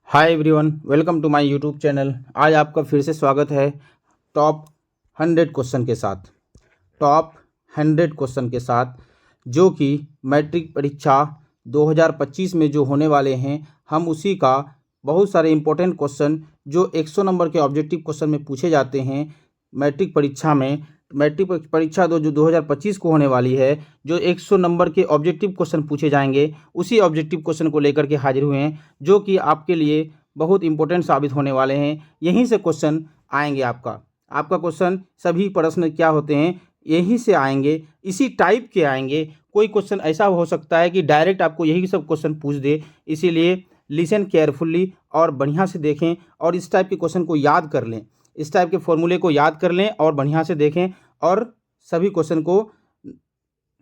Hi everyone, welcome to my YouTube channel. आज आपका फिर से स्वागत है टॉप 100 क्वेश्चन के साथ। टॉप 100 क्वेश्चन के साथ जो कि मैट्रिक परीक्षा 2025 में जो होने वाले हैं, हम उसी का बहुत सारे इंपॉर्टेंट क्वेश्चन जो 100 नंबर के ऑब्जेक्टिव क्वेश्चन में पूछे जाते हैं मैट्रिक परीक्षा में। मैट्रिक परीक्षा जो 2025 को होने वाली है, जो 100 नंबर के ऑब्जेक्टिव क्वेश्चन पूछे जाएंगे, उसी ऑब्जेक्टिव क्वेश्चन को लेकर के हाजिर हुए हैं, जो कि आपके लिए बहुत इंपॉर्टेंट साबित होने वाले हैं। यहीं से क्वेश्चन आएंगे। आपका क्वेश्चन सभी प्रश्न क्या होते हैं, यहीं से आएंगे, इसी टाइप के आएंगे। कोई क्वेश्चन ऐसा हो सकता है कि डायरेक्ट आपको यही सब क्वेश्चन पूछ दे, इसीलिए लिसन केयरफुली और बढ़िया से देखें और इस टाइप के क्वेश्चन को याद कर लें, इस टाइप के फॉर्मूले को याद कर लें और बढ़िया से देखें और सभी क्वेश्चन को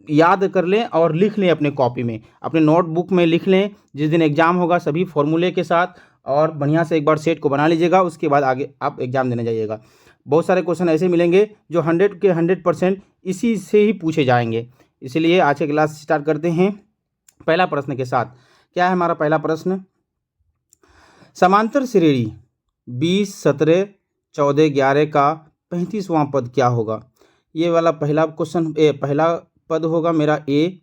याद कर लें और लिख लें अपने कॉपी में, अपने नोटबुक में लिख लें। जिस दिन एग्ज़ाम होगा सभी फॉर्मूले के साथ और बढ़िया से एक बार सेट को बना लीजिएगा। उसके बाद आगे आप एग्ज़ाम देने जाइएगा। बहुत सारे क्वेश्चन ऐसे मिलेंगे जो 100 के 100% इसी से ही पूछे जाएंगे। इसलिए आज की क्लास स्टार्ट करते हैं पहला प्रश्न के साथ। क्या है हमारा पहला प्रश्न? समांतर श्रेणी 20, 17, 14, 11 का 35वां पद क्या होगा? ये वाला पहला क्वेश्चन, पहला पद होगा मेरा ए।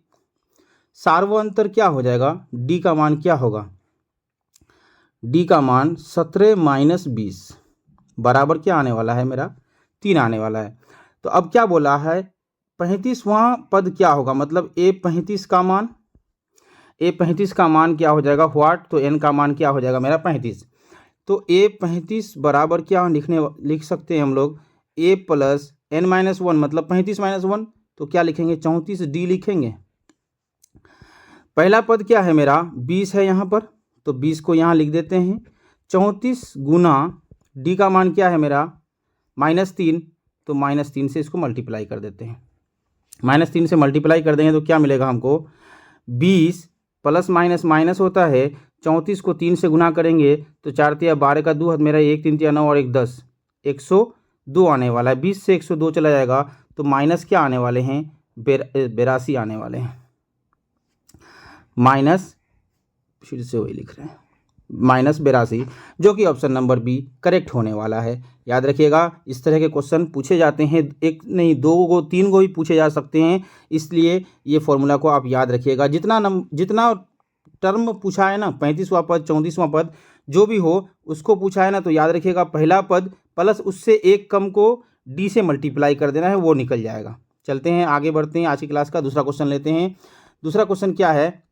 सार्वअंतर क्या हो जाएगा? डी का मान क्या होगा? डी का मान 17 - 20 बराबर क्या आने वाला है मेरा? 3 आने वाला है। तो अब क्या बोला है? 35वां पद क्या होगा? मतलब ए 35 का मान, ए 35 का मान क्या हो जाएगा? व्हाट? तो एन का मान क्या हो जाएगा मेरा? 35। तो ए 35 बराबर क्या लिख सकते हैं हम लोग? ए प्लस एन माइनस 1, मतलब 35 - 1, तो क्या लिखेंगे? 34 डी लिखेंगे। पहला पद क्या है मेरा? 20 है यहाँ पर, तो 20 को यहाँ लिख देते हैं। 34 गुना डी का मान क्या है मेरा? -3, तो -3 से इसको मल्टीप्लाई कर देते हैं। -3 से मल्टीप्लाई कर देंगे तो क्या मिलेगा हमको? 20 प्लस माइनस माइनस होता है। 34 को 3 से गुना करेंगे तो 4 तिया 12 का 2 मेरा 1 3 तिया 9 और 1 10, 102 आने वाला है। 20 से 102 चला जाएगा तो माइनस क्या आने वाले हैं? 82 आने वाले हैं। माइनस, फिर से वही लिख रहे हैं, -82, जो कि ऑप्शन नंबर बी करेक्ट होने वाला है। याद रखिएगा, इस तरह के क्वेश्चन पूछे जाते हैं, एक नहीं 2 को 3 को भी पूछे जा सकते हैं, इसलिए ये फॉर्मूला को आप याद रखिएगा। जितना टर्म पूछा है ना, 35वां पद, 34वां पद, जो भी हो उसको पूछा है ना, तो याद रखिएगा पहला पद प्लस उससे एक कम को डी से मल्टीप्लाई कर देना है, वो निकल जाएगा। चलते हैं आगे बढ़ते हैं। आज की क्लास का दूसरा क्वेश्चन लेते हैं। दूसरा क्वेश्चन क्या है?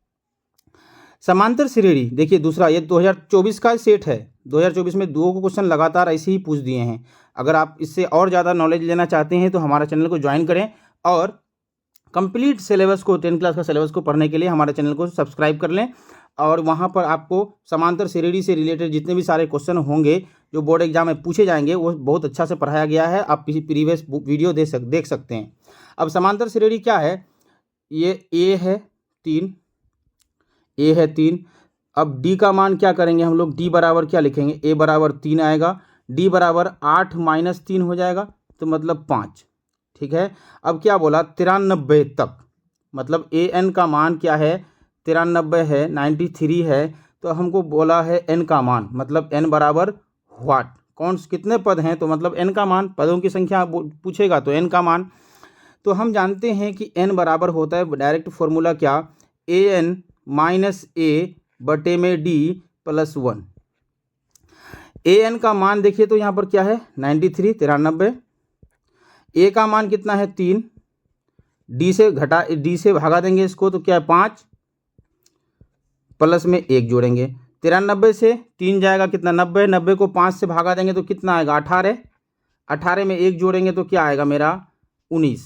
समांतर श्रेणी, देखिए दूसरा, ये 2024 का सेट है। 2024 में 2 क्वेश्चन लगातार ऐसे ही पूछ दिए हैं। अगर आप इससे और ज़्यादा नॉलेज लेना चाहते हैं तो हमारा चैनल को ज्वाइन करें और कंप्लीट सिलेबस को, 10 क्लास का सिलेबस को पढ़ने के लिए हमारे चैनल को सब्सक्राइब कर लें। और वहाँ पर आपको समांतर श्रेणी से रिलेटेड जितने भी सारे क्वेश्चन होंगे जो बोर्ड एग्जाम में पूछे जाएंगे, वो बहुत अच्छा से पढ़ाया गया है। आप प्रीवियस वीडियो देख सकते हैं। अब समांतर श्रेणी क्या है? ये ए है 3, ए है 3। अब डी का मान क्या करेंगे हम लोग? डी बराबर क्या लिखेंगे? ए बराबर 3 आएगा, डी बराबर 8 - 3 हो जाएगा, तो मतलब 5। ठीक है। अब क्या बोला? 93 तक, मतलब ए एन का मान क्या है? 93 है, 93 है। तो हमको बोला है एन का मान, मतलब एन बराबर व्हाट? कितने पद हैं, तो मतलब एन का मान, पदों की संख्या पूछेगा तो एन का मान। तो हम जानते हैं कि एन बराबर होता है, डायरेक्ट फॉर्मूला क्या? ए एन माइनस ए बटे में डी प्लस 1। ए एन का मान देखिए तो यहाँ पर क्या है? 93। ए का मान कितना है? 3। डी से भागा देंगे इसको तो क्या है? 5, प्लस में 1 जोड़ेंगे। 93 से 3 जाएगा कितना? 90। 90 को 5 से भागा देंगे तो कितना आएगा? 18। 18 में 1 जोड़ेंगे तो क्या आएगा मेरा? 19,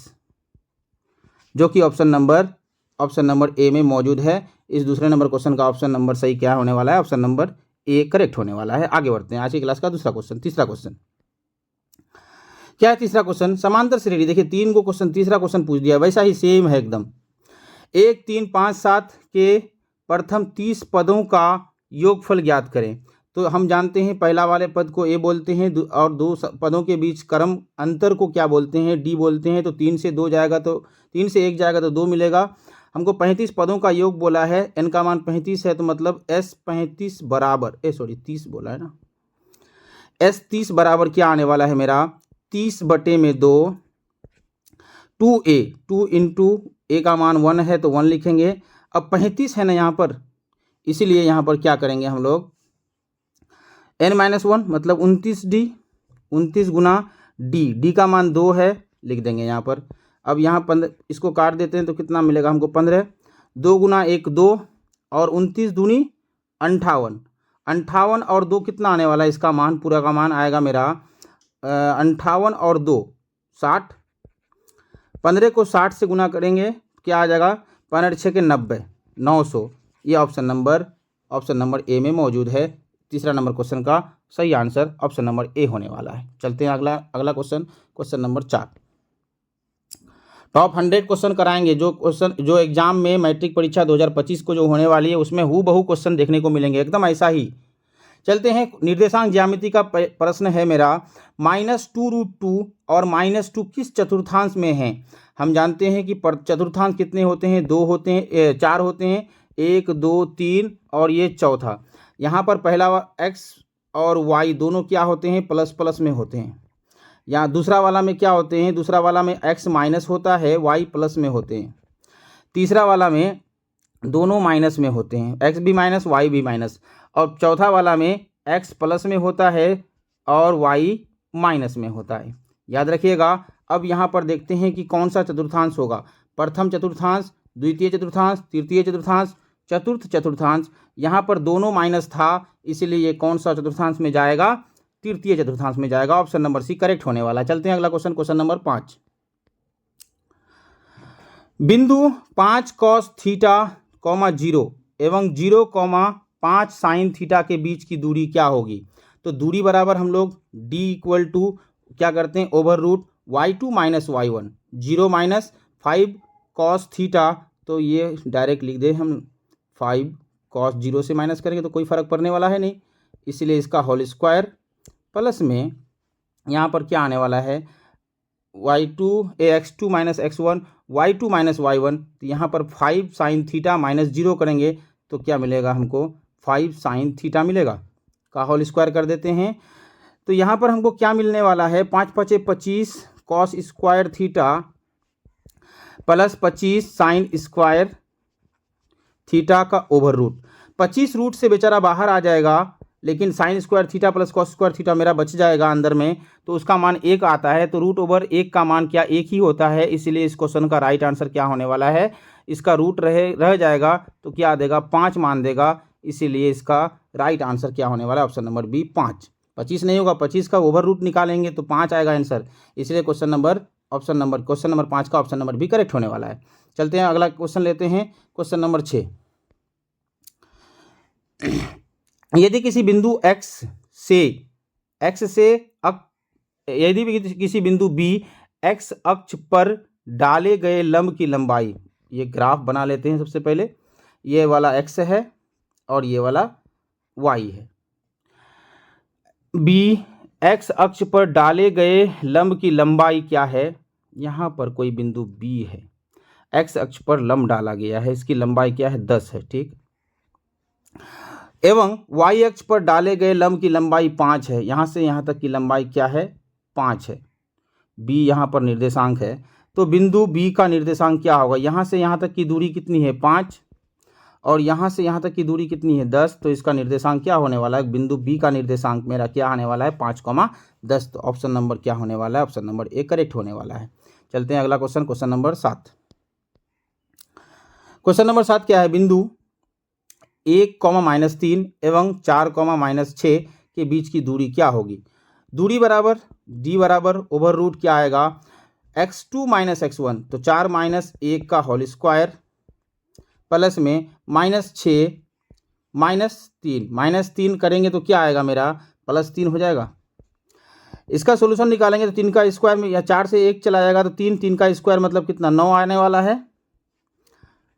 जो कि ऑप्शन नंबर ए में मौजूद है। इस दूसरे नंबर क्वेश्चन का ऑप्शन नंबर सही क्या होने वाला है? ऑप्शन नंबर ए करेक्ट होने वाला है। आगे बढ़ते हैं। आज की क्लास का तीसरा क्वेश्चन क्या है? तीसरा क्वेश्चन समांतर श्रेणी, देखिए 3 को क्वेश्चन, तीसरा क्वेश्चन पूछ दिया, वैसा ही सेम है एकदम। 1, 3, 5, 7 के प्रथम 30 पदों का योगफल ज्ञात करें। तो हम जानते हैं पहला वाले पद को ए बोलते हैं और 2 पदों के बीच क्रम अंतर को क्या बोलते हैं? डी बोलते हैं। तो 3 से 2 जाएगा तो 3 से 1 जाएगा तो 2 मिलेगा। हमको 35 पदों का योग बोला है, n का मान 35 है, तो मतलब s 35 बराबर 30 बोला है ना, s 30 बराबर क्या आने वाला है मेरा 30/2 2a, 2 इंटू a का मान 1 है तो 1 लिखेंगे। अब 35 है ना यहाँ पर, इसीलिए यहाँ पर क्या करेंगे हम लोग n-1 मतलब 29d, 29 गुना d का मान 2 है, लिख देंगे यहाँ पर। अब यहाँ 15 इसको काट देते हैं तो कितना मिलेगा हमको 15, 2 गुना 1 2 और 29 दूनी 58, 58 और 2 कितना आने वाला है, इसका मान पूरा का मान आएगा मेरा 58 और 2 60, 15 को 60 से गुना करेंगे क्या आ जाएगा 15 6 के 90, 900। ये ऑप्शन नंबर ए में मौजूद है। तीसरा नंबर क्वेश्चन का सही आंसर ऑप्शन नंबर ए होने वाला है। चलते हैं अगला क्वेश्चन नंबर 4। टॉप 100 क्वेश्चन कराएंगे, जो एग्जाम में मैट्रिक परीक्षा 2025 को जो होने वाली है उसमें हूबहू क्वेश्चन देखने को मिलेंगे, एकदम ऐसा ही। चलते हैं, निर्देशांक ज्यामिति का प्रश्न है मेरा, -2√2 और -2 किस चतुर्थांश में है। हम जानते हैं कि चतुर्थांश कितने होते हैं, 2 होते हैं, 4 होते हैं, 1 2 3 और ये चौथा। यहाँ पर पहला x और y दोनों क्या होते हैं, प्लस प्लस में होते हैं। यहाँ दूसरा वाला में क्या होते हैं, दूसरा वाला में x माइनस होता है, y प्लस में होते हैं। तीसरा वाला में दोनों माइनस में होते हैं, x भी माइनस y भी माइनस। और चौथा वाला में x प्लस में होता है और y माइनस में होता है, याद रखिएगा। अब यहाँ पर देखते हैं कि कौन सा चतुर्थांश होगा, प्रथम चतुर्थांश, द्वितीय चतुर्थांश, तृतीय चतुर्थांश, चतुर्थ चतुर्थांश। यहाँ पर दोनों माइनस था, इसलिए ये कौन सा चतुर्थांश में जाएगा, तृतीय चतुर्थांश में जाएगा। ऑप्शन नंबर सी करेक्ट होने वाला है। चलते हैं अगला क्वेश्चन नंबर 5। बिंदु 5 cos थीटा, 0 एवं 0, 5 sin थीटा के बीच की दूरी क्या होगी। तो दूरी बराबर हम लोग d = क्या करते हैं, /y2 - y1, 0 - 5 cos थीटा, तो ये डायरेक्ट लिख दे हम 5 cos 0 से माइनस करेंगे तो कोई फ़र्क पड़ने वाला है नहीं, इसलिए इसका होल स्क्वायर प्लस में यहाँ पर क्या आने वाला है x2 - x1 y2 - y1, तो यहाँ पर 5 sin थीटा -0 करेंगे तो क्या मिलेगा हमको 5 sin थीटा मिलेगा, का होल स्क्वायर कर देते हैं। तो यहाँ पर हमको क्या मिलने वाला है, 5 × 5 = 25 cos square theta plus 25 sin square theta का /रूट। 25 रूट से बेचारा बाहर आ जाएगा, लेकिन sin square theta plus cos square theta मेरा बच जाएगा अंदर में, तो उसका मान 1 आता है। तो √1 का मान क्या 1 ही होता है, इसलिए इस क्वेश्चन का राइट आंसर क्या होने वाला है, इसका रूट रह जाएगा तो क्या देगा 5 मान देगा, इसीलिए इसका राइट आंसर क्या होने वाला है, ऑप्शन नंबर बी 5। 25 नहीं होगा, 25 का /रूट निकालेंगे तो 5 आएगा आंसर, इसलिए क्वेश्चन नंबर 5 का ऑप्शन नंबर बी करेक्ट होने वाला है। चलते हैं अगला क्वेश्चन लेते हैं, क्वेश्चन नंबर 6। यदि किसी बिंदु x से यदि किसी बिंदु b x अक्ष पर डाले गए लंब की लंबाई, ये ग्राफ बना लेते हैं सबसे पहले, ये वाला x है और ये वाला y है। b x अक्ष पर डाले गए लंब की लंबाई क्या है, यहाँ पर कोई बिंदु b है, x अक्ष पर लंब डाला गया है, इसकी लंबाई क्या है 10 है, ठीक। एवं y अक्ष पर डाले गए लंब की लंबाई 5 है, यहाँ से यहाँ तक की लंबाई क्या है 5 है। b यहाँ पर निर्देशांक है, तो बिंदु b का निर्देशांक क्या होगा, यहाँ से यहाँ तक की दूरी कितनी है 5 और यहाँ से यहाँ तक की दूरी कितनी है 10, तो इसका निर्देशांक क्या होने वाला है, बिंदु b का निर्देशांक मेरा क्या आने वाला है 5, 10। तो ऑप्शन नंबर क्या होने वाला है, ऑप्शन नंबर ए करेक्ट होने वाला है। चलते हैं अगला क्वेश्चन नंबर 7। क्वेश्चन नंबर 7 क्या है, बिंदु 1, -3 एवं 4, -6 के बीच की दूरी क्या होगी। दूरी बराबर d बराबर /रूट क्या आएगा, x2 - x1, तो 4 - 1 का होल स्क्वायर प्लस में -6 -3 करेंगे तो क्या आएगा मेरा +3 हो जाएगा। इसका सोल्यूशन निकालेंगे तो 3 का स्क्वायर में, या 4 से 1 चला जाएगा तो 3 का स्क्वायर मतलब कितना 9 आने वाला है,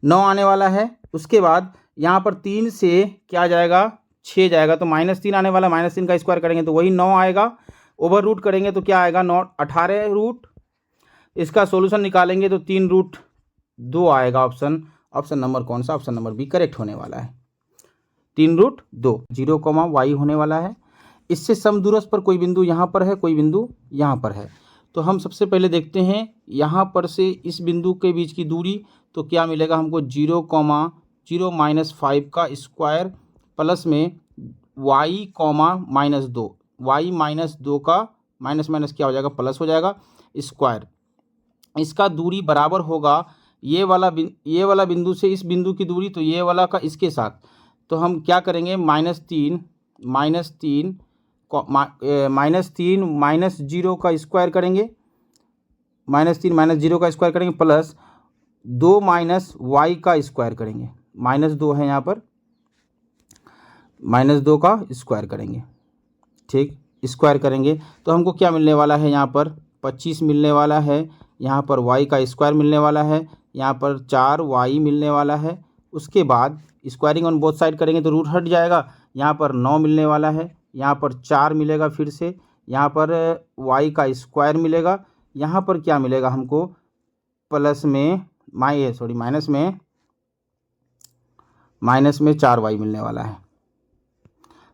9 आने वाला है। उसके बाद यहाँ पर 3 से क्या जाएगा 6 जाएगा, तो -3 आने वाला, -3 का स्क्वायर करेंगे तो वही 9 आएगा, /रूट करेंगे तो क्या आएगा 18 रूट। इसका सॉल्यूशन निकालेंगे तो 3√2 आएगा ऑप्शन, ऑप्शन नंबर कौन सा, ऑप्शन नंबर बी करेक्ट होने वाला है। 3√2 0, y होने वाला है। इससे समदूरस्थ पर कोई बिंदु यहाँ पर है, कोई बिंदु यहाँ पर है। तो हम सबसे पहले देखते हैं यहाँ पर से इस बिंदु के बीच की दूरी, तो क्या मिलेगा हमको 0, 5 का स्क्वायर प्लस में y, -2, y -2 का माइनस माइनस क्या हो जाएगा, प्लस हो जाएगा स्क्वायर। इसका दूरी बराबर होगा ये वाला बिंदु से इस बिंदु की दूरी, तो ये वाला का इसके साथ। तो हम क्या करेंगे, -3 -0 का स्क्वायर करेंगे, -3 -0 का स्क्वायर करेंगे प्लस 2 y का स्क्वायर करेंगे। -2 है यहाँ पर, -2 का स्क्वायर करेंगे। ठीक, स्क्वायर करेंगे तो हमको क्या मिलने वाला है, यहाँ पर 25 मिलने वाला है, यहाँ पर y का स्क्वायर मिलने वाला है, यहाँ पर 4y मिलने वाला है। उसके बाद स्क्वायरिंग ऑन बोथ साइड करेंगे तो रूट हट जाएगा, यहाँ पर 9 मिलने वाला है, यहाँ पर 4 मिलेगा, फिर से यहाँ पर y का स्क्वायर मिलेगा, यहाँ पर क्या मिलेगा हमको, प्लस में माइनस में 4y मिलने वाला है,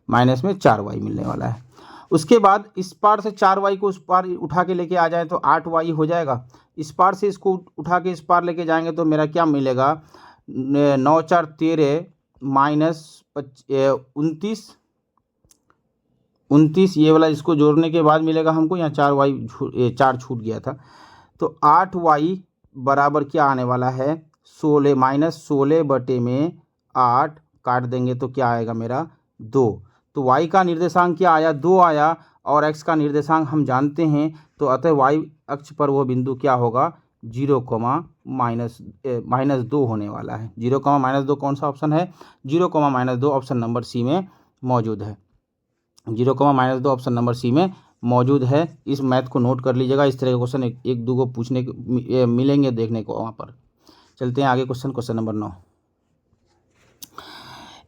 -4y मिलने वाला है। उसके बाद इस पार से 4y को उस पार उठा के लेके आ जाए तो 8y हो जाएगा। इस पार से इसको उठा के इस पार लेके जाएंगे तो मेरा क्या मिलेगा, 9 4 13 -29, ये वाला इसको जोड़ने के बाद मिलेगा हमको, यहाँ 4 छूट गया था। तो 8y बराबर क्या आने वाला है, 16 -16/8 काट देंगे तो क्या आएगा मेरा 2। तो y का निर्देशांक क्या आया, 2 आया, और x का निर्देशांक हम जानते हैं, तो अतः y अक्ष पर वो बिंदु क्या होगा, 0, -2 होने वाला है। 0, -2 कौन सा ऑप्शन है, 0, -2 ऑप्शन नंबर सी में मौजूद है। 0, -2 ऑप्शन नंबर सी में मौजूद है। इस मैथ को नोट कर लीजिएगा, इस तरह के क्वेश्चन एक दो को पूछने मिलेंगे देखने को वहाँ पर। चलते हैं आगे, क्वेश्चन नंबर 9।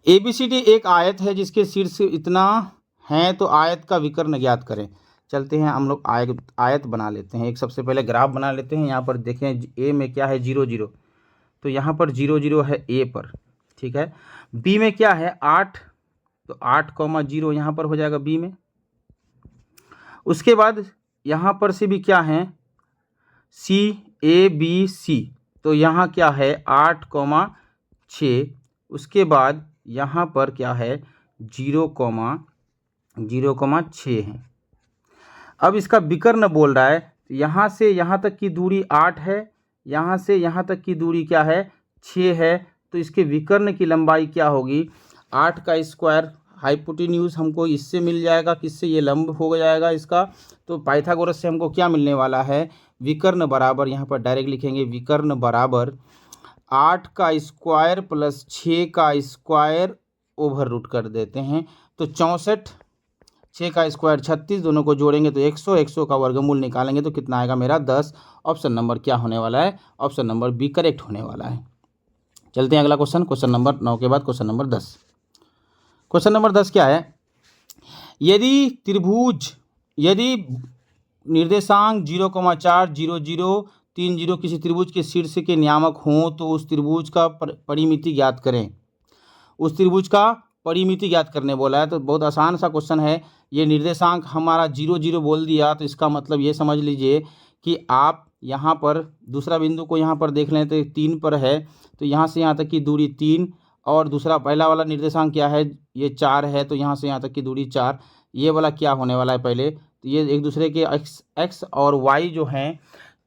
ABCD एक आयत है जिसके शीर्ष इतना है, तो आयत का विकर्ण ज्ञात करें। चलते हैं हम लोग आयत बना लेते हैं। एक सबसे पहले ग्राफ बना लेते हैं। यहाँ पर देखें A में क्या है, 0 0, तो यहाँ पर 0 0 है A पर, ठीक है। B में क्या है, 8, तो 8, 0 यहाँ पर हो जाएगा B में। उसके बाद यहाँ पर से भी क्या है, CABC, तो यहाँ क्या है 8, 6। उसके बाद यहाँ पर क्या है 0, 6 है। अब इसका विकर्ण बोल रहा है, यहाँ से यहाँ तक की दूरी 8 है, यहाँ से यहाँ तक की दूरी क्या है 6 है, तो इसके विकर्ण की लंबाई क्या होगी, 8 का स्क्वायर हाइपोटेन्यूज हमको इससे मिल जाएगा, किससे, ये लंब हो जाएगा इसका। तो पाइथागोरस से हमको क्या मिलने वाला है, विकर्ण बराबर, यहाँ पर डायरेक्ट लिखेंगे विकर्ण बराबर 8 का स्क्वायर प्लस 6 का स्क्वायर ओवर रूट कर देते हैं, तो 64, 6 का स्क्वायर 36, दोनों को जोड़ेंगे तो 100, 100 का वर्गमूल निकालेंगे तो कितना आएगा मेरा 10। ऑप्शन नंबर क्या होने वाला है, ऑप्शन नंबर बी करेक्ट होने वाला है। चलते हैं अगला क्वेश्चन नंबर 9 के बाद क्वेश्चन नंबर 10। क्वेश्चन नंबर 10 क्या है, यदि निर्देशांक 0, 4, 0, 0, 3, 0 किसी त्रिभुज के शीर्ष के नियामक हों तो उस त्रिभुज का परिमिति ज्ञात करें। उस त्रिभुज का परिमिति ज्ञात करने बोला है, तो बहुत आसान सा क्वेश्चन है। ये निर्देशांक हमारा 0, 0 बोल दिया, तो इसका मतलब ये समझ लीजिए कि आप यहाँ पर दूसरा बिंदु को यहाँ पर देख लें तो 3 पर है, तो यहाँ से यहाँ तक की दूरी 3, और दूसरा पहला वाला निर्देशांक क्या है, ये 4 है, तो यहाँ से यहाँ तक की दूरी 4। ये वाला क्या होने वाला है, पहले तो ये एक दूसरे के एक्स और वाई जो हैं,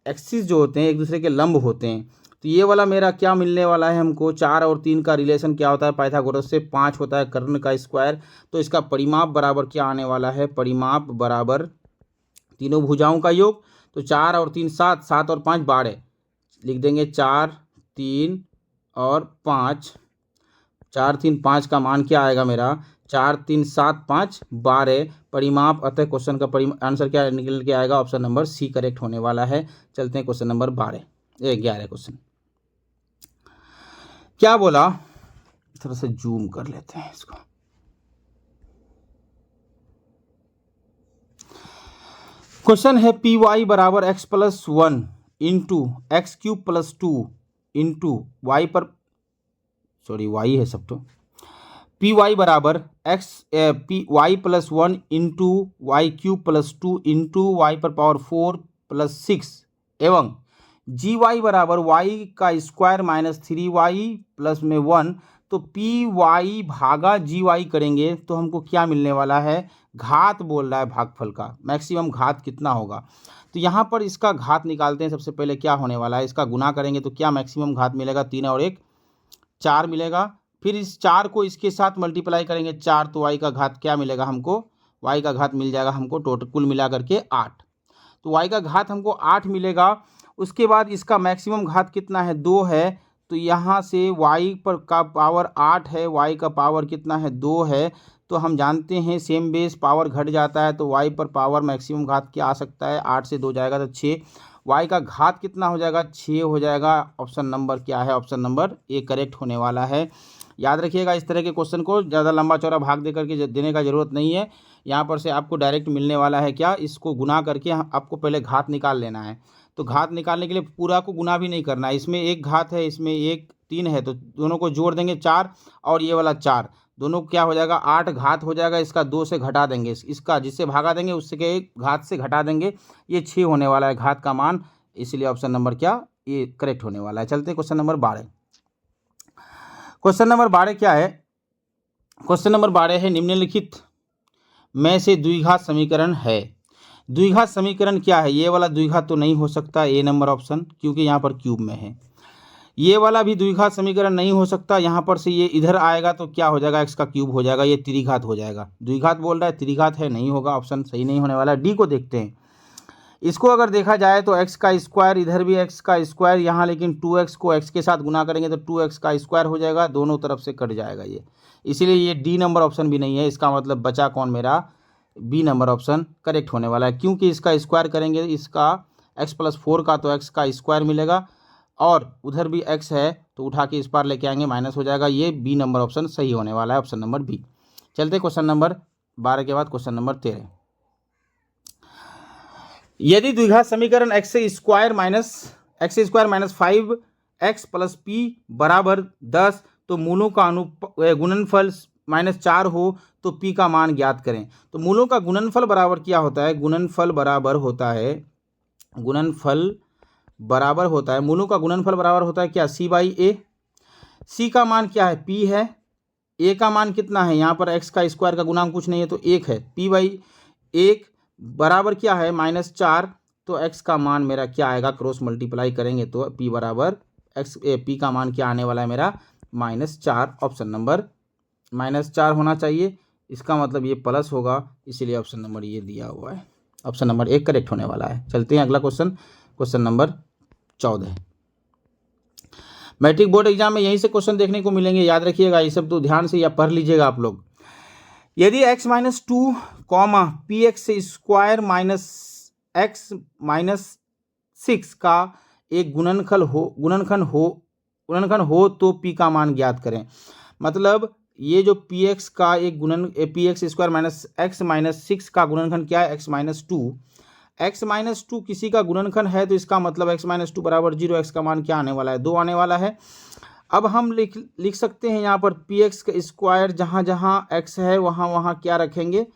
एक्सिस जो होते हैं एक दूसरे के लंब होते हैं। तो ये वाला मेरा क्या मिलने वाला है हमको, 4 और 3 का रिलेशन क्या होता है पाइथागोरस से, 5 होता है कर्ण का स्क्वायर। तो इसका परिमाप बराबर क्या आने वाला है, परिमाप बराबर तीनों भुजाओं का योग, तो 4 और 3 7, 7 और 5 12, लिख देंगे 4, 3 और 5, 4, 3, 5 का मान क्या आएगा मेरा, 4, 3, 7, 5, 12 परिमाप। अतः क्वेश्चन का आंसर क्या निकल के आएगा, ऑप्शन नंबर सी करेक्ट होने वाला है। चलते हैं क्वेश्चन नंबर 11 क्वेश्चन क्या बोला, थोड़ा सा जूम कर लेते हैं इसको। क्वेश्चन है py बराबर x + 1 into x cube + 2 into y पर सॉरी वाई है सब तो, पी वाई बराबर x P y plus 1 into y cube plus 2 into y पर पावर 4 प्लस 6 एवं जी वाई बराबर वाई का स्क्वायर माइनस 3y प्लस में 1, तो पी वाई भागा जी वाई करेंगे तो हमको क्या मिलने वाला है, घात बोल रहा है भागफल का, मैक्सिमम घात कितना होगा। तो यहाँ पर इसका घात निकालते हैं। सबसे पहले क्या होने वाला है, इसका गुना करेंगे तो क्या मैक्सिमम घात मिलेगा, 3 और 1 4 मिलेगा। फिर इस 4 को इसके साथ मल्टीप्लाई करेंगे 4, तो वाई का घात क्या मिलेगा हमको, वाई का घात मिल जाएगा हमको टोटल कुल मिला करके 8। तो वाई का घात हमको 8 मिलेगा। उसके बाद इसका मैक्सिमम घात कितना है, 2 है। तो यहाँ से वाई पर का पावर 8 है, वाई का पावर कितना है, 2 है। तो हम जानते हैं सेम बेस पावर घट जाता है, तो वाई पर पावर मैक्सिमम घात क्या आ सकता है, 8 से 2 जाएगा तो 6। वाई का घात कितना हो जाएगा, 6 हो जाएगा। ऑप्शन नंबर क्या है, ऑप्शन नंबर ए करेक्ट होने वाला है। याद रखिएगा इस तरह के क्वेश्चन को ज़्यादा लंबा चौड़ा भाग दे करके देने का ज़रूरत नहीं है। यहाँ पर से आपको डायरेक्ट मिलने वाला है क्या, इसको गुना करके आपको पहले घात निकाल लेना है। तो घात निकालने के लिए पूरा को गुना भी नहीं करना है, इसमें एक घात है, इसमें एक 3 है, तो दोनों को जोड़ देंगे 4 और ये वाला 4, दोनों क्या हो जाएगा 8 घात हो जाएगा। इसका 2 से घटा देंगे, इसका जिससे भागा देंगे उससे के एक घात से घटा देंगे, ये 6 होने वाला है घात का मान। इसलिए ऑप्शन नंबर क्या, ये करेक्ट होने वाला है। चलते हैं क्वेश्चन नंबर 12। क्वेश्चन नंबर 12 क्या है, क्वेश्चन नंबर 12 है निम्नलिखित में से द्विघात समीकरण है। द्विघात समीकरण क्या है, ये वाला द्विघात तो नहीं हो सकता, ए नंबर ऑप्शन, क्योंकि यहाँ पर क्यूब में है। ये वाला भी द्विघात समीकरण नहीं हो सकता, यहाँ पर से ये इधर आएगा तो क्या हो जाएगा, एक्स का क्यूब हो जाएगा, ये त्रिघात हो जाएगा। द्विघात बोल रहा है, त्रिघात है, नहीं होगा, ऑप्शन सही नहीं होने वाला। डी को देखते हैं। इसको अगर देखा जाए तो एक्स का स्क्वायर, इधर भी एक्स का स्क्वायर यहाँ, लेकिन 2x को x के साथ गुना करेंगे तो 2x का स्क्वायर हो जाएगा, दोनों तरफ से कट जाएगा ये, इसीलिए ये डी नंबर ऑप्शन भी नहीं है। इसका मतलब बचा कौन, मेरा बी नंबर ऑप्शन करेक्ट होने वाला है, क्योंकि इसका स्क्वायर करेंगे इसका x प्लस 4 का, तो x का स्क्वायर मिलेगा और उधर भी x है तो उठा के इस पार लेके आएंगे, माइनस हो जाएगा। ये बी नंबर ऑप्शन सही होने वाला है, ऑप्शन नंबर बी। चलते क्वेश्चन नंबर 12 के बाद क्वेश्चन नंबर 13। यदि द्विघात समीकरण x square minus 5x plus P बराबर 10, तो मूलों का गुणनफल -4 हो तो पी का मान ज्ञात करें। तो मूलों का गुणनफल बराबर क्या होता है, गुणनफल बराबर होता है, मूलों का गुणनफल बराबर होता है क्या, सी बाई ए। सी का मान क्या है, पी है। ए का मान कितना है, यहाँ पर एक्स का स्क्वायर का गुणांक कुछ नहीं है तो 1 है, पी बाई 1 बराबर क्या है -4, तो x का मान मेरा क्या आएगा, क्रॉस मल्टीप्लाई करेंगे तो p बराबर p का मान क्या आने वाला है मेरा -4। ऑप्शन नंबर -4 होना चाहिए, इसका मतलब ये प्लस होगा, इसीलिए ऑप्शन नंबर ये दिया हुआ है, ऑप्शन नंबर 1 करेक्ट होने वाला है। चलते हैं अगला question, question number 14। Matric board exam में यहीं से क्वेश्चन देखने को मिलेंगे, याद रखिएगा ये सब तो ध्यान से या पढ़ लीजिएगा आप लोग। यदि x-2 comma P x square minus x minus 6 का एक गुणनखंड हो तो p का मान ज्ञात करें। मतलब ये जो px का एक px square minus x minus 6 का गुणनखंड क्या है, x-2 किसी का गुणनखंड है, तो इसका मतलब x-2 बराबर 0, x का मान क्या आने वाला है, 2 आने वाला है। अब हम लिख सकते हैं यहाँ पर पी एक्स का स्क्वायर, जहाँ जहाँ x है वहाँ वहाँ क्या रखेंगे,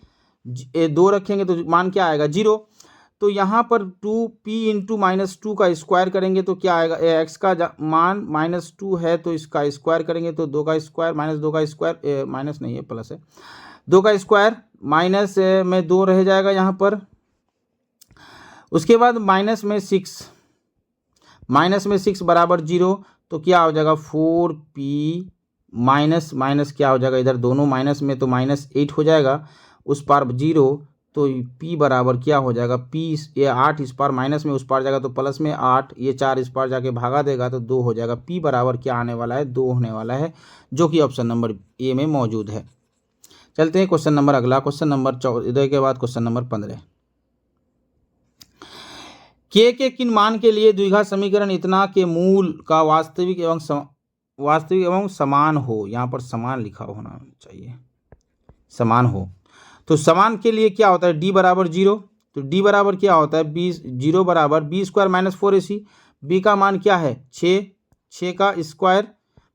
2 रखेंगे तो मान क्या आएगा 0। तो यहाँ पर 2p इंटू -2 का स्क्वायर करेंगे तो क्या आएगा, x का मान -2 है तो इसका स्क्वायर करेंगे तो 2 का स्क्वायर -2 का स्क्वायर, माइनस नहीं है प्लस है, 2 का स्क्वायर माइनस में 2 रह जाएगा यहाँ पर। उसके बाद माइनस में 6 बराबर 0, तो क्या हो जाएगा 4p माइनस क्या हो जाएगा, इधर दोनों माइनस में तो -8 हो जाएगा, उस पार 0, तो p बराबर क्या हो जाएगा, p ये 8 इस पार माइनस में उस पार जाएगा तो प्लस में 8, ये 4 इस पार जाके भागा देगा तो 2 हो जाएगा। p बराबर क्या आने वाला है, 2 होने वाला है, जो कि ऑप्शन नंबर ए में मौजूद है। चलते हैं क्वेश्चन नंबर अगला, क्वेश्चन नंबर 14 के बाद क्वेश्चन नंबर 15। के किन मान के लिए द्विघात समीकरण इतना के मूल का वास्तविक एवं समान हो, यहाँ पर समान लिखा होना चाहिए, समान हो। तो समान के लिए क्या होता है, d बराबर 0, तो d बराबर क्या होता है, 0 बराबर b स्क्वायर -4ac, b का मान क्या है 6 का स्क्वायर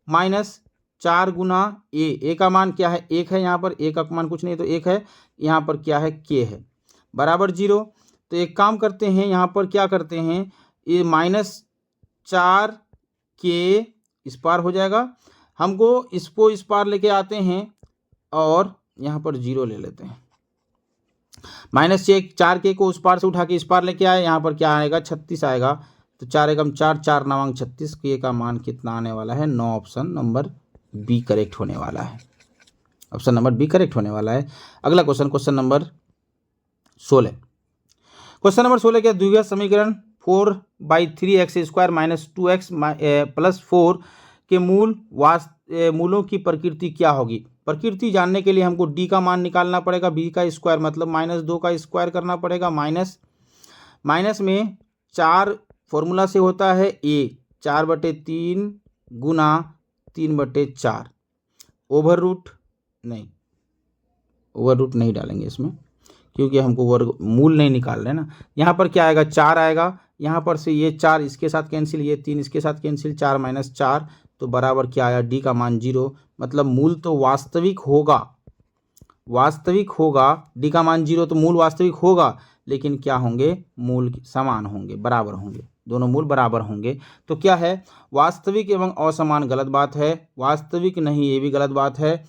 माइनस 4 गुना ए का मान क्या है 1 है, यहाँ पर ए का मान कुछ नहीं है तो 1 है, यहाँ पर क्या है के है बराबर 0। तो एक काम करते हैं, यहाँ पर क्या करते हैं, ये -4 के इस पार हो जाएगा, हमको इसको इस पार लेके आते हैं और यहाँ पर 0 ले लेते हैं। -4 के को उस पार से उठा के इस पार लेके आए, यहाँ पर क्या आएगा 36 आएगा। तो 4 एकम 4, 4 नवांग 36, के का मान कितना आने वाला है 9। ऑप्शन नंबर बी करेक्ट होने वाला है। ऑप्शन नंबर बी करेक्ट होने वाला है। अगला question, question number 16। Question number 16 क्या, द्विघात समीकरण 4/3x² - 2x + 4 के मूलों की प्रकृति क्या होगी। प्रकृति जानने के लिए हमको डी का मान निकालना पड़ेगा, बी का स्क्वायर मतलब -2 का स्क्वायर करना पड़ेगा, माइनस में 4 फॉर्मूला से होता है ए 4/3 गुना 3/4, ओवर रूट नहीं डालेंगे इसमें क्योंकि हमको वर्गमूल नहीं निकाल रहे ना। यहाँ पर क्या आएगा 4 आएगा, यहाँ पर से ये 4 इसके साथ कैंसिल, ये 3 इसके साथ कैंसिल, 4 - 4 तो बराबर क्या आया डी का मान 0। मतलब मूल तो वास्तविक होगा, डी का मान 0 तो मूल वास्तविक होगा, लेकिन क्या होंगे, मूल समान होंगे, बराबर होंगे, दोनों मूल बराबर होंगे। तो क्या है, वास्तविक एवं असमान गलत बात है, वास्तविक नहीं ये भी गलत बात है,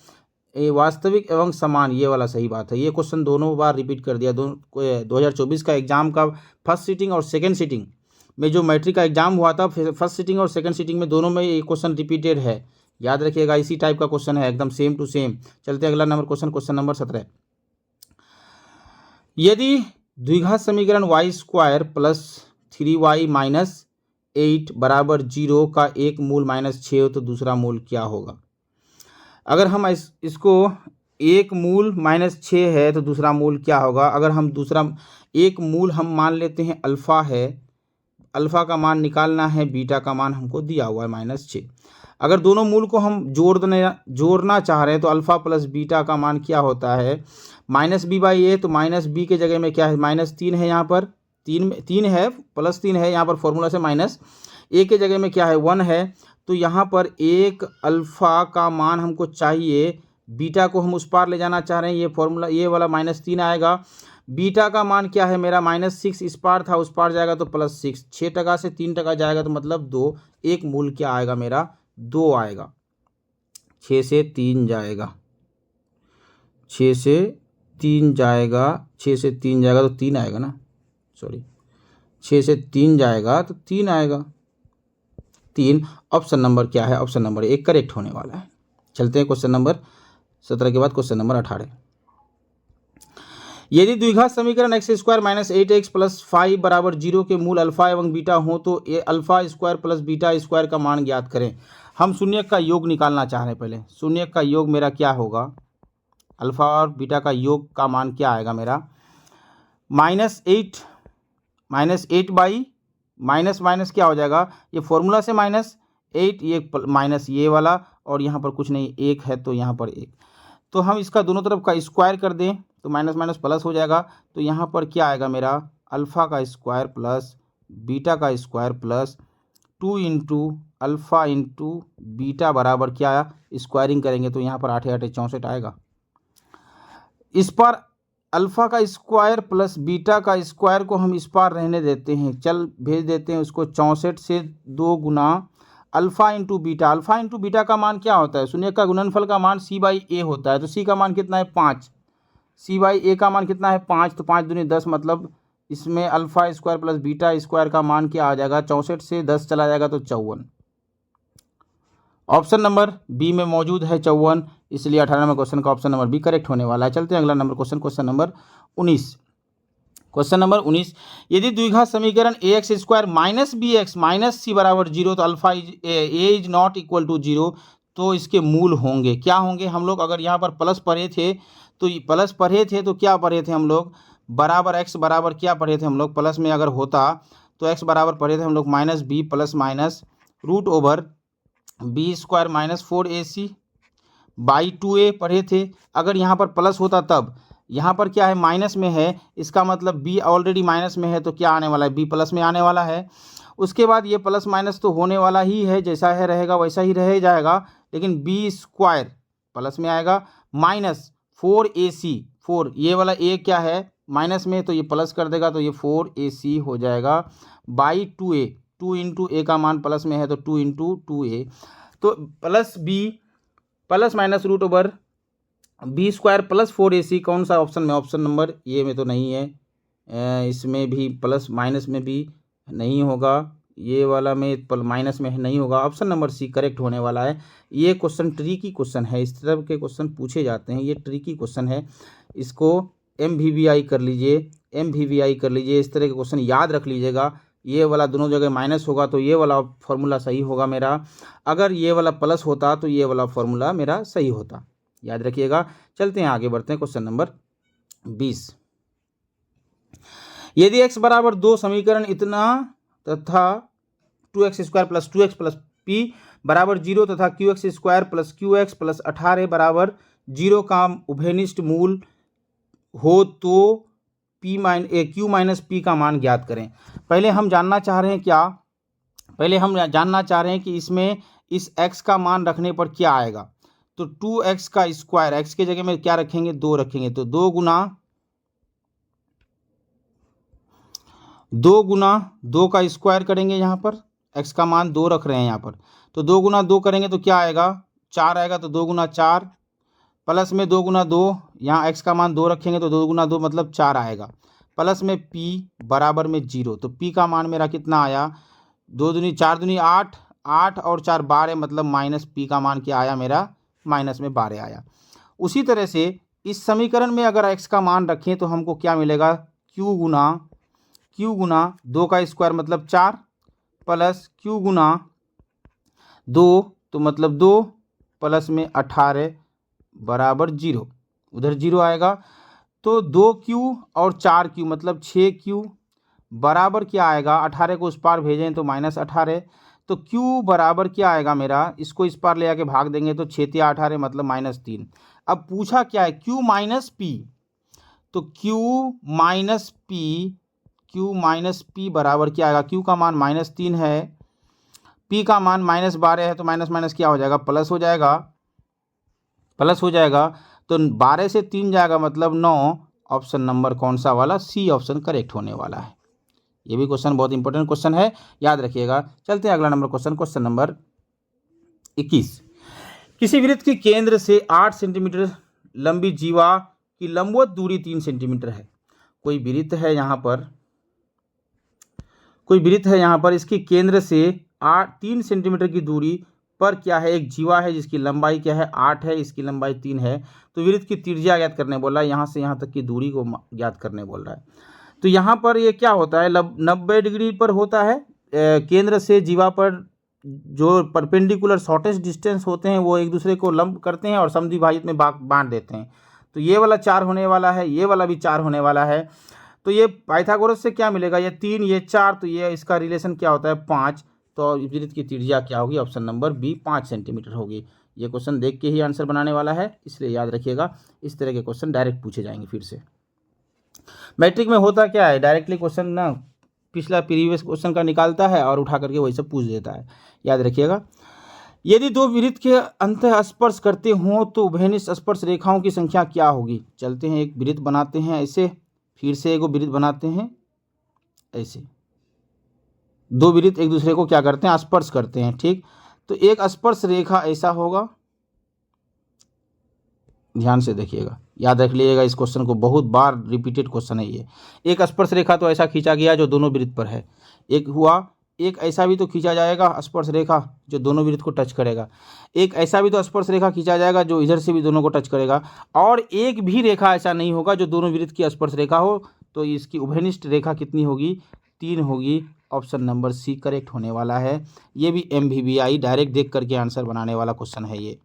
ये वास्तविक एवं समान ये वाला सही बात है। ये क्वेश्चन दोनों बार रिपीट कर दिया। 2024 का एग्जाम का फर्स्ट सीटिंग और सेकंड सीटिंग में जो मैट्रिक का एग्जाम हुआ था, फर्स्ट सीटिंग और सेकंड सीटिंग में दोनों में ये क्वेश्चन रिपीटेड है, याद रखिएगा, इसी टाइप का क्वेश्चन है, एकदम सेम टू सेम। चलते हैं अगला नंबर क्वेश्चन, क्वेश्चन नंबर 17। यदि द्विघात समीकरण y² + 3y - 8 = 0 का एक मूल -6 हो तो दूसरा मूल क्या होगा। अगर हम इसको एक मूल -6 है तो दूसरा मूल क्या होगा। अगर हम दूसरा एक मूल हम मान लेते हैं अल्फ़ा है, अल्फ़ा का मान निकालना है, बीटा का मान हमको दिया हुआ है -6। अगर दोनों मूल को हम जोड़ना चाह रहे हैं तो अल्फ़ा प्लस बीटा का मान क्या होता है -b/a। तो -b के जगह में क्या है -3 है, यहाँ पर 3 है, +3 है, यहाँ पर फॉर्मूला से -a के जगह में क्या है 1 है। तो यहाँ पर एक अल्फ़ा का मान हमको चाहिए, बीटा को हम उस पार ले जाना चाह रहे हैं, ये फॉर्मूला ये वाला -3 आएगा। बीटा का मान क्या है मेरा -6, इस पार था उस पार जाएगा तो +6, 6 टका से 3 टका जाएगा तो मतलब 2, एक मूल क्या आएगा मेरा 2 आएगा, 6 से 3 जाएगा, 6 से 3 जाएगा, 6 से 3 जाएगा तो 3 आएगा ना, सॉरी 6 से 3 जाएगा तो 3 आएगा, 3। ऑप्शन नंबर क्या है, ऑप्शन नंबर 1 करेक्ट होने वाला है। चलते हैं क्वेश्चन नंबर 17 के बाद क्वेश्चन नंबर 18। यदि द्विघात समीकरण x² - 8x + 5 = 0 के मूल अल्फा एवं बीटा हो तो ये अल्फा² + बीटा² का मान ज्ञात करें। हम शून्यक का योग निकालना चाह रहे हैं। पहले शून्यक का योग मेरा क्या होगा, अल्फा और बीटा का योग का मान क्या आएगा मेरा -8 बाई माइनस क्या हो जाएगा, ये फॉर्मूला से -8, ये माइनस ये वाला, और यहाँ पर कुछ नहीं 1 है तो यहाँ पर 1। तो हम इसका दोनों तरफ का स्क्वायर कर दें तो माइनस प्लस हो जाएगा। तो यहाँ पर क्या आएगा मेरा अल्फ़ा का स्क्वायर प्लस बीटा का स्क्वायर प्लस 2 × अल्फ़ा × बीटा बराबर क्या आया, स्क्वायरिंग करेंगे तो यहाँ पर 8 8 64 आएगा। इस पर अल्फ़ा का स्क्वायर प्लस बीटा का स्क्वायर को हम इस पार रहने देते हैं, चल भेज देते हैं उसको। 64 से 2 गुना अल्फ़ा × बीटा। अल्फ़ा × बीटा का मान क्या होता है, शून्य का गुणनफल का मान c/a होता है। तो c का मान कितना है 5, c/a का मान कितना है 5, तो 5 दूनी 10, मतलब इसमें अल्फ़ा² प्लस बीटा² का मान क्या आ जाएगा, 64 से 10 चला जाएगा तो 54। ऑप्शन नंबर बी में मौजूद है 54, इसलिए 18 नंबर क्वेश्चन का ऑप्शन नंबर बी करेक्ट होने वाला है। चलते हैं अगला number question, question number 19। Question number 19, यदि द्विघात समीकरण ax² - bx - c = 0 तो alpha a is not equal to 0 तो इसके मूल होंगे क्या होंगे। हम लोग अगर यहाँ पर प्लस पढ़े थे तो क्या पढ़े थे हम लोग, बराबर x बराबर क्या पढ़े थे हम लोग, प्लस में अगर होता तो x बराबर पढ़े थे हम लोग -b plus minus √b² - 4ac/2a पढ़े थे। अगर यहाँ पर प्लस होता तब, यहाँ पर क्या है माइनस में है, इसका मतलब b ऑलरेडी माइनस में है तो क्या आने वाला है, b प्लस में आने वाला है। उसके बाद ये प्लस माइनस तो होने वाला ही है, जैसा है रहेगा वैसा ही रह जाएगा। लेकिन बी स्क्वायर प्लस में आएगा माइनस 4ac, 4 ये वाला ए क्या है माइनस में, तो ये प्लस कर देगा तो ये 4ac हो जाएगा बाई 2a, 2 इंटू ए का मान प्लस में है तो 2 इंटू 2a, तो plus B plus minus root over B square plus 4ac कौन सा ऑप्शन में, ऑप्शन नंबर ए में तो नहीं है, इसमें भी प्लस माइनस में भी नहीं होगा, ये वाला में माइनस में नहीं होगा, ऑप्शन नंबर सी करेक्ट होने वाला है। ये क्वेश्चन ट्रिकी क्वेश्चन है, इस तरह के क्वेश्चन पूछे जाते हैं, ये ट्रिकी क्वेश्चन है, इसको MVVI कर लीजिए, MVVI कर लीजिए, इस तरह के क्वेश्चन याद रख लीजिएगा। ये वाला दोनों जगह माइनस होगा तो ये वाला फॉर्मूला सही होगा मेरा, अगर ये वाला प्लस होता तो ये वाला फॉर्मूला मेरा सही होता, याद रखिएगा। चलते हैं आगे बढ़ते हैं क्वेश्चन नंबर 20। यदि x बराबर 2 समीकरण इतना तथा 2x square plus 2x plus p बराबर 0 तथा qx square plus qx plus 18 बराबर 0 का उभयनिष्ठ मूल हो तो q माइनस p का मान ज्ञात करें। पहले हम जानना चाह रहे हैं क्या, पहले हम जानना चाह रहे हैं कि इसमें इस x का मान रखने पर क्या आएगा, तो 2x का स्क्वायर, x के जगह में क्या रखेंगे 2 रखेंगे, तो 2 गुना 2 का स्क्वायर करेंगे, यहाँ पर x का मान 2 रख रहे हैं यहाँ पर, तो 2 गुना 2 करेंगे तो क्या आएगा 4 आएगा, तो 2 गुना 4 प्लस में 2 गुना 2, यहाँ x का मान 2 रखेंगे तो 2 गुना 2 मतलब 4 आएगा, प्लस में p बराबर में 0, तो p का मान मेरा कितना आया 2 दूनी 4 दूनी 8, 8 और 4 12 मतलब माइनस p का मान क्या आया मेरा माइनस में 12 आया। उसी तरह से इस समीकरण में अगर x का मान रखें तो हमको क्या मिलेगा q गुना 2 का स्क्वायर मतलब 4 प्लस q गुना 2 तो मतलब 2 प्लस में 18 बराबर 0, उधर 0 आएगा, तो 2q और 4q मतलब 6q बराबर क्या आएगा, 18 को उस पार भेजें तो माइनस 18, तो q बराबर क्या आएगा मेरा, इसको इस पार ले आके भाग देंगे तो 6 या 18 मतलब -3। अब पूछा क्या है q माइनस p, तो q माइनस p बराबर क्या आएगा, q का मान -3 है, p का मान -12 है, तो माइनस माइनस क्या हो जाएगा प्लस हो जाएगा, तो 12 से 3 जाएगा मतलब 9, ऑप्शन नंबर कौन सा वाला, सी ऑप्शन करेक्ट होने वाला है। ये भी क्वेश्चन बहुत इंपॉर्टेंट क्वेश्चन है, याद रखिएगा। चलते हैं अगला नंबर क्वेश्चन नंबर 21। किसी वृत्त के केंद्र से 8 सेंटीमीटर लंबी जीवा की लंबवत दूरी 3 सेंटीमीटर है। कोई वृत्त है यहाँ पर, इसके केंद्र से 3 सेंटीमीटर की दूरी पर क्या है एक जीवा है जिसकी लंबाई क्या है 8 है, इसकी लंबाई 3 है, तो वृत्त की त्रिज्या ज्ञात करने बोल रहा है, यहाँ से यहाँ तक की दूरी को ज्ञात करने बोल रहा है। तो यहाँ पर ये क्या होता है 90 डिग्री पर होता है, केंद्र से जीवा पर जो परपेंडिकुलर शॉर्टेस्ट डिस्टेंस होते हैं वो एक दूसरे को लंब करते हैं और समद्विभाजित में बांट देते हैं, तो ये वाला 4 होने वाला है, ये वाला भी 4 होने वाला है, तो ये पाइथागोरस से क्या मिलेगा, ये 3 ये 4, तो ये इसका रिलेशन क्या होता है 5, तो वृत्त की त्रिज्या क्या होगी, ऑप्शन नंबर बी 5 सेंटीमीटर होगी। ये क्वेश्चन देख के ही आंसर बनाने वाला है, इसलिए याद रखिएगा, इस तरह के क्वेश्चन डायरेक्ट पूछे जाएंगे। फिर से मैट्रिक में होता क्या है, डायरेक्टली क्वेश्चन ना पिछला प्रीवियस क्वेश्चन का निकालता है और उठा करके वही सब पूछ देता है, याद रखिएगा। यदि दो वृत्त के अंतः स्पर्श करते हों तो उभयनिष्ठ स्पर्श रेखाओं की संख्या क्या होगी। चलते हैं एक वृत्त बनाते हैं ऐसे, फिर से एक वृत्त बनाते हैं ऐसे, दो वृत्त एक दूसरे को क्या करते हैं स्पर्श करते हैं, ठीक, तो एक स्पर्श रेखा ऐसा होगा, ध्यान से देखिएगा, याद रख लीजिएगा इस क्वेश्चन को, बहुत बार रिपीटेड क्वेश्चन है ये। एक स्पर्श रेखा तो ऐसा खींचा गया जो दोनों वृत्त पर है, एक हुआ, एक ऐसा भी तो खींचा जाएगा स्पर्श रेखा जो दोनों वृत्त को टच करेगा, एक ऐसा भी तो स्पर्श रेखा खींचा जाएगा जो इधर से भी दोनों को टच करेगा, और एक भी रेखा ऐसा नहीं होगा जो दोनों वृत्त की स्पर्श रेखा हो, तो इसकी उभयनिष्ठ रेखा कितनी होगी 3 होगी, ऑप्शन नंबर सी करेक्ट होने वाला है। ये भी MVVI डायरेक्ट देख करके आंसर बनाने वाला क्वेश्चन है, ये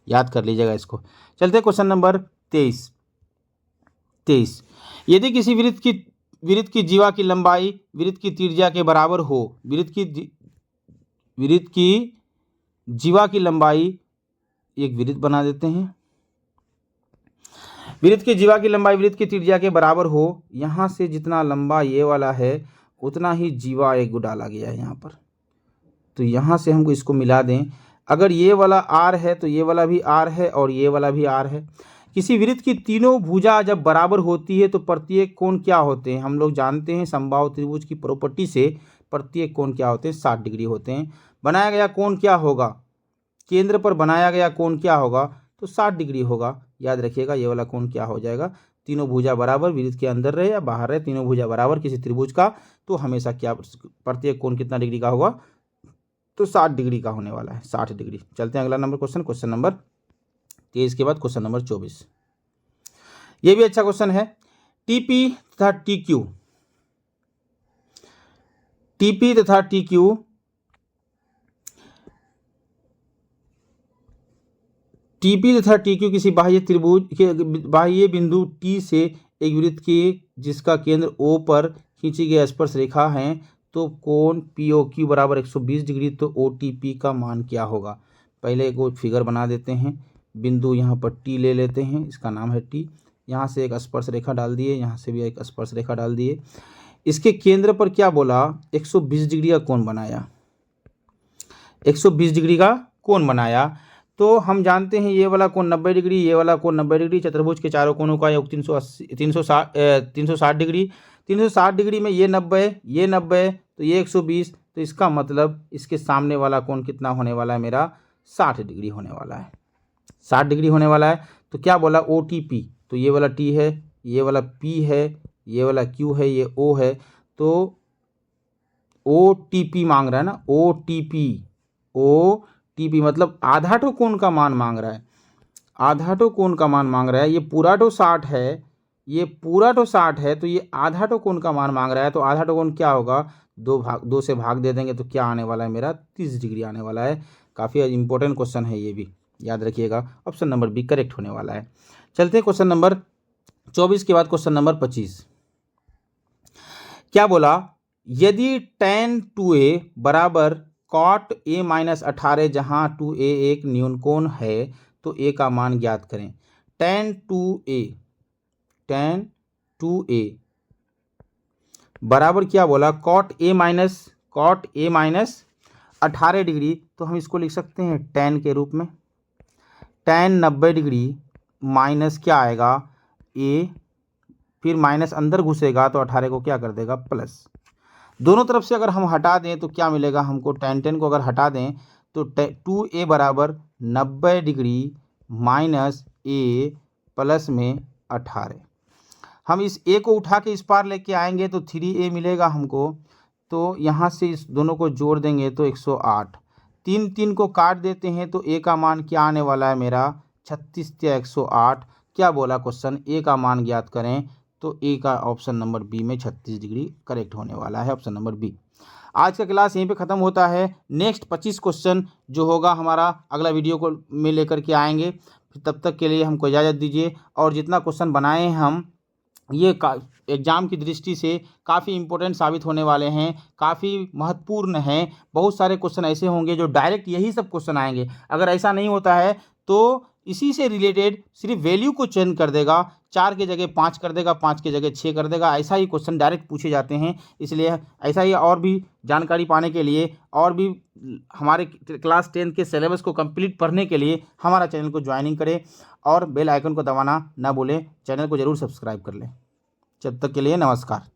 याद कर लीजिएगा इसको। चलते क्वेश्चन नंबर 23। यदि किसी वृत्त की जीवा की लंबाई वृत्त की त्रिज्या के बराबर हो, वृत्त की जीवा की लंबाई, एक वृत्त बना देते हैं, वृत्त की जीवा की लंबाई वृत्त की त्रिज्या के बराबर हो, यहाँ से जितना लंबा ये वाला है उतना ही जीवा एक डाला गया है यहाँ पर, तो यहाँ से हमको इसको मिला दें, अगर ये वाला आर है तो ये वाला भी आर है और ये वाला भी आर है। किसी वृत्त की तीनों भुजा जब बराबर होती है तो प्रत्येक कोण क्या होते हैं? हम लोग जानते हैं समबाहु त्रिभुज की प्रॉपर्टी से प्रत्येक कोण क्या होते हैं? 60 डिग्री होते हैं। बनाया गया कोण क्या होगा? केंद्र पर बनाया गया कोण क्या होगा? तो 60 डिग्री होगा। याद रखिएगा ये वाला कोण क्या हो जाएगा? तीनों भुजा बराबर, वृत्त के अंदर रहे या बाहर रहे, तीनों भुजा बराबर किसी त्रिभुज का, तो हमेशा क्या प्रत्येक कोण कितना डिग्री का होगा? तो 60 डिग्री का होने वाला है, 60 डिग्री। चलते हैं अगला नंबर क्वेश्चन नंबर 23 के बाद क्वेश्चन नंबर 24। ये भी अच्छा क्वेश्चन है। टीपी तथा टीक्यू, टीपी तथा टीक्यू टीपी तथा टीक्यू किसी बाह्य त्रिभुज के बाह्य बिंदु टी से एक वृत्त के जिसका केंद्र O पर खींची गई स्पर्श रेखा है, तो कोण POQ बराबर 120 डिग्री, तो OTP का मान क्या होगा? पहले एक फिगर बना देते हैं। बिंदु यहाँ पर T ले लेते हैं, इसका नाम है T। यहाँ से एक स्पर्श रेखा डाल दिए, यहाँ से भी एक स्पर्श रेखा डाल दिए। इसके केंद्र पर क्या बोला? 120 डिग्री का कोण बनाया, 120 डिग्री का कोण बनाया। तो हम जानते हैं ये वाला कोण 90 डिग्री, ये वाला कोण 90 डिग्री। चतुर्भुज के चारों कोणों का योग 360 डिग्री। 360 डिग्री में ये 90, ये 90, तो ये 120, तो इसका मतलब इसके सामने वाला कोण कितना होने वाला है मेरा? 60 डिग्री होने वाला है, 60 डिग्री होने वाला है। तो क्या बोला? OTP, तो ये वाला T है, ये वाला P है, ये वाला Q है, ये O है, तो OTP मांग रहा है ना, OTP मतलब आधा टो कोण का मान मांग रहा है, आधा टो कोण का मान मांग रहा है। ये पूरा टो 60 है, ये पूरा टो 60 है, तो ये आधा टो कोण का मान मांग रहा है। तो आधा टो कोण क्या होगा? 2 से भाग दे देंगे तो क्या आने वाला है मेरा? 30 डिग्री आने वाला है। काफ़ी इंपॉर्टेंट क्वेश्चन है, ये भी याद रखिएगा। ऑप्शन नंबर बी करेक्ट होने वाला है। चलते हैं क्वेश्चन नंबर 24 के बाद क्वेश्चन नंबर 25। क्या बोला? यदि tan 2a बराबर cot a माइनस 18, जहाँ 2a एक न्यून कोण है, तो a का मान ज्ञात करें। tan 2a बराबर क्या बोला? cot a माइनस 18 डिग्री, तो हम इसको लिख सकते हैं tan के रूप में। tan 90 डिग्री माइनस क्या आएगा? a, फिर माइनस अंदर घुसेगा तो 18 को क्या कर देगा? प्लस। दोनों तरफ से अगर हम हटा दें तो क्या मिलेगा हमको? tan को अगर हटा दें तो 2a बराबर 90 डिग्री माइनस a प्लस में 18। हम इस a को उठा के इस पार लेके आएंगे तो 3a मिलेगा हमको। तो यहाँ से इस दोनों को जोड़ देंगे तो 108। 3 को काट देते हैं तो a का मान क्या आने वाला है मेरा? 36 या 108। क्या बोला क्वेश्चन? a का मान ज्ञात करें, तो ए का ऑप्शन नंबर बी में 36 डिग्री करेक्ट होने वाला है, ऑप्शन नंबर बी। आज का क्लास यहीं पे ख़त्म होता है। नेक्स्ट 25 क्वेश्चन जो होगा हमारा अगला वीडियो को में लेकर के आएंगे। तब तक के लिए हमको इजाज़त दीजिए। और जितना क्वेश्चन बनाए हैं हम, ये एग्ज़ाम की दृष्टि से काफ़ी इम्पोर्टेंट साबित होने वाले हैं, काफ़ी महत्वपूर्ण हैं। बहुत सारे क्वेश्चन ऐसे होंगे जो डायरेक्ट यही सब क्वेश्चन आएंगे। अगर ऐसा नहीं होता है तो इसी से रिलेटेड सिर्फ वैल्यू को चेंज कर देगा, 4 की जगह 5 कर देगा, 5 की जगह 6 कर देगा। ऐसा ही क्वेश्चन डायरेक्ट पूछे जाते हैं। इसलिए ऐसा ही और भी जानकारी पाने के लिए और भी हमारे क्लास 10 के सिलेबस को कंप्लीट पढ़ने के लिए हमारा चैनल को ज्वाइनिंग करें और बेल आइकन को दबाना ना भूलें। चैनल को ज़रूर सब्सक्राइब कर लें। जब तक के लिए नमस्कार।